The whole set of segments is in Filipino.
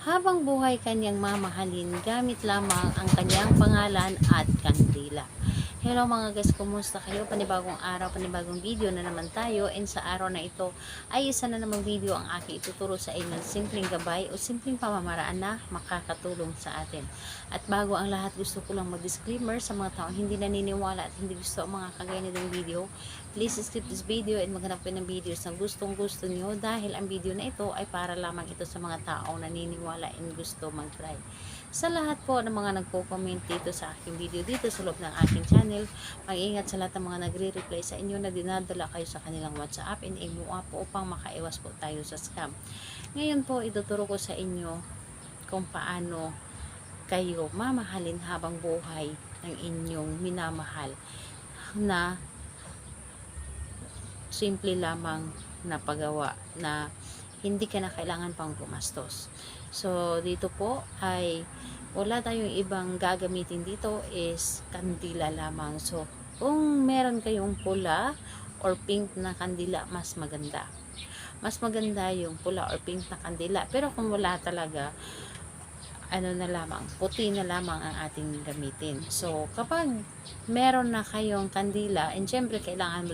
habang buhay kanyang mamahalin gamit lamang ang kanyang pangalan at kandila. Hello mga guys, kumusta kayo? Panibagong araw, panibagong video na naman tayo, and sa araw na ito ay isa na namang video ang aking ituturo sa inyo ng simpleng gabay o simpleng pamamaraan na makakatulong sa atin. At bago ang lahat, gusto ko lang mag-disclaimer sa mga taong hindi naniniwala at hindi gusto ang mga kagaya nitong video. Please skip this video and maghanap kayo ng videos na gustong gusto nyo, dahil ang video na ito ay para lamang ito sa mga taong naniniwala and gusto mag-try. Sa lahat po ng mga nagko-comment dito sa aking video dito sa loob ng aking channel, mag-ingat sa lahat ng mga nagre-reply sa inyo na dinadala kayo sa kanilang WhatsApp and imo po upang makaiwas po tayo sa scam. Ngayon po, ituturo ko sa inyo kung paano kayo mamahalin habang buhay ng inyong minamahal na simple lamang na paggawa na hindi ka na kailangan pang gumastos. So, dito po ay wala tayong ibang gagamitin dito, is kandila lamang. So, kung meron kayong pula or pink na kandila, mas maganda. Mas maganda yung pula or pink na kandila. Pero kung wala talaga, ano na lamang, puti na lamang ang ating gamitin. So, kapag meron na kayong kandila, and syempre kailangan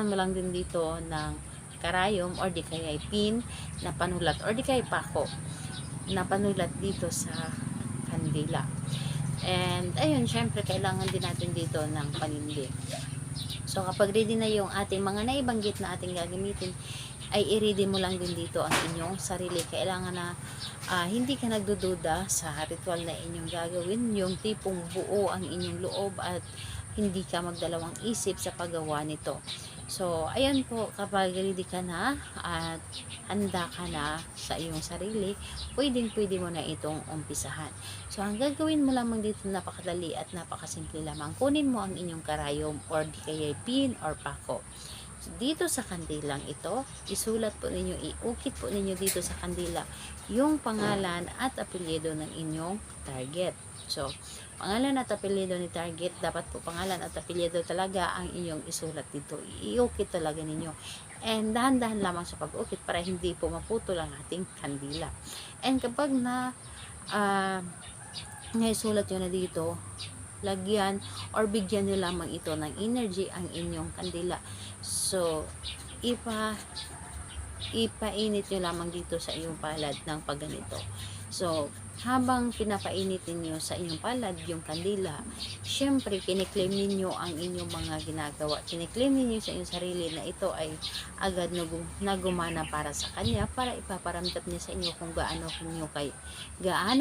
mo lang din dito ng karayom or di kaya pin na panulat or di kaya pako na panulat dito sa kandila. And ayun, syempre kailangan din natin dito ng panindi. So, kapag ready na yung ating mga naibanggit na ating gagamitin, ay i-ready mo lang din dito ang inyong sarili. Kailangan na hindi ka nagdududa sa ritual na inyong gagawin, yung tipong buo ang inyong loob at hindi ka magdalawang isip sa paggawa nito. So, ayan po, kapag ready ka na at handa ka na sa iyong sarili, pwede mo na itong umpisahan. So, ang gagawin mo lamang dito, napakadali at napakasimple lamang. Kunin mo ang inyong karayom or di kaya pin or pako. Dito sa kandilang ito, isulat po ninyo, iukit po ninyo dito sa kandila yung pangalan at apelyido ng inyong target. So, pangalan at apelyido ni target, dapat po pangalan at apelyido talaga ang inyong isulat dito. Iukit talaga ninyo. And dahan-dahan lamang sa pag-ukit para hindi po maputol ang ating kandila. And kapag naisulat nyo na dito, lagyan or bigyan nyo lamang ito ng energy ang inyong kandila. So, ipainit nyo lamang dito sa iyong palad ng pagganito. So, habang pinapainitin nyo sa inyong palad yung kandila, syempre kiniklaim ninyo ang inyong mga ginagawa. Kiniklaim ninyo sa inyong sarili na ito ay agad nagumana para sa kanya, para ipaparamdam niya sa inyo kung gaano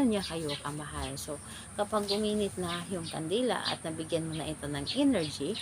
niya kayo kamahal. So, kapag uminit na yung kandila at nabigyan mo na ito ng energy,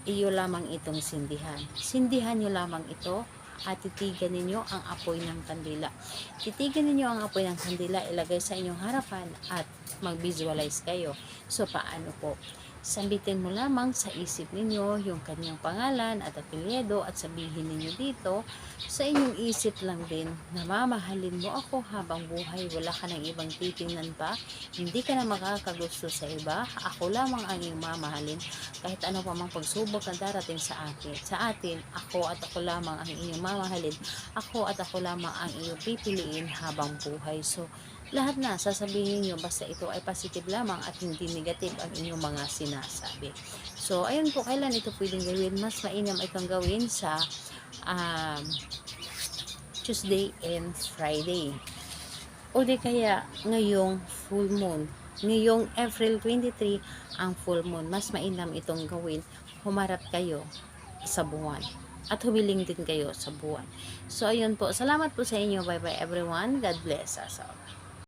iyo lamang itong sindihan. Sindihan nyo lamang ito at titigan ninyo ang apoy ng kandila. Titigan ninyo ang apoy ng kandila, ilagay sa inyong harapan at mag-visualize kayo. So, paano po? Sambitin mo lamang sa isip ninyo yung kanyang pangalan at apelyido at sabihin ninyo dito sa inyong isip lang din na mamahalin mo ako habang buhay, wala ka ng ibang titingnan pa, hindi ka na makakagusto sa iba, ako lamang ang iyong mamahalin kahit ano pa mang pagsubok na darating sa atin, ako at ako lamang ang inyong mamahalin, ako at ako lamang ang iyong pipiliin habang buhay. So, lahat na sasabihin nyo, basta ito ay positive lamang at hindi negative ang inyong mga sinasabi. So, ayun po, kailan ito pwedeng gawin? Mas mainam itong gawin sa Tuesday and Friday. O di kaya ngayong full moon. Ngayong April 23 ang full moon. Mas mainam itong gawin. Humarap kayo sa buwan. At humiling din kayo sa buwan. So, ayun po. Salamat po sa inyo. Bye-bye everyone. God bless us all.